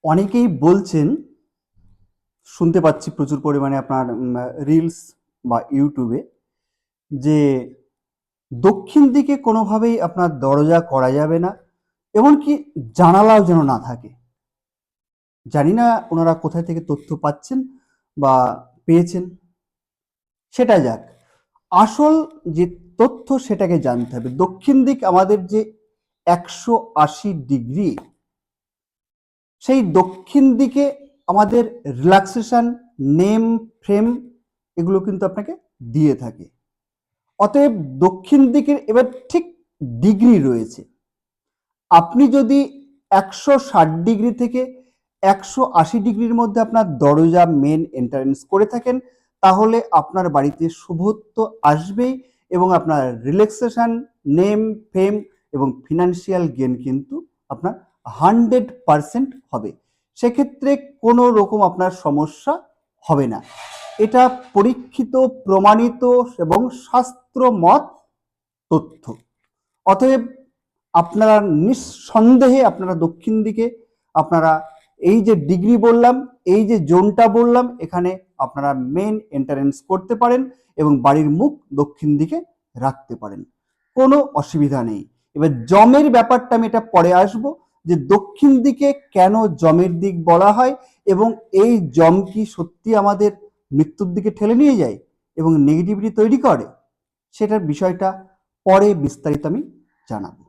অনেকেই বলছেন, শুনতে পাচ্ছি প্রচুর পরিমাণে আপনার রিলস বা ইউটিউবে, যে দক্ষিণ দিকে কোনোভাবেই আপনার দরজা করা যাবে না, এমনকি জানালাও যেন না থাকে। জানি না ওনারা কোথায় থেকে তথ্য পাচ্ছেন বা পেয়েছেন, সেটা যাক। আসল যে তথ্য সেটাকে জানতে হবে। দক্ষিণ দিক আমাদের যে 180 ডিগ্রি, সেই দক্ষিণ দিকে আমাদের রিল্যাক্সেশন, নেম, ফ্রেম এগুলো কিন্তু আপনাকে দিয়ে থাকে। অতএব দক্ষিণ দিকের এবার ঠিক ডিগ্রি রয়েছে। আপনি যদি 160 ডিগ্রি থেকে 180 ডিগ্রির মধ্যে আপনার দরজা মেন এন্ট্রান্স করে থাকেন, তাহলে আপনার বাড়িতে শুভত্ব আসবেই এবং আপনার রিল্যাক্সেশন, নেম, ফেম এবং ফিনান্সিয়াল গেন কিন্তু আপনার 100% হবে। সেক্ষেত্রে কোনো রকম আপনার সমস্যা হবে না। এটা পরীক্ষিত, প্রমাণিত এবং শাস্ত্রমত তথ্য। অতএব আপনারা নিঃসন্দেহে আপনারা দক্ষিণ দিকে আপনারা এই যে ডিগ্রি বললাম, এই যে জোনটা বললাম, এখানে আপনারা মেন এন্ট্রান্স করতে পারেন এবং বাড়ির মুখ দক্ষিণ দিকে রাখতে পারেন, কোনো অসুবিধা নেই। এবার জমের ব্যাপারটা আমি এটা পরে আসব, যে দক্ষিণ দিকে কেন জমের দিক বলা হয় এবং এই জম কি সত্যি আমাদের মৃত্যুর দিকে ঠেলে নিয়ে যায় এবং নেগেটিভিটি তৈরি করে, সেটার বিষয়টা পরে বিস্তারিত আমি জানাবো।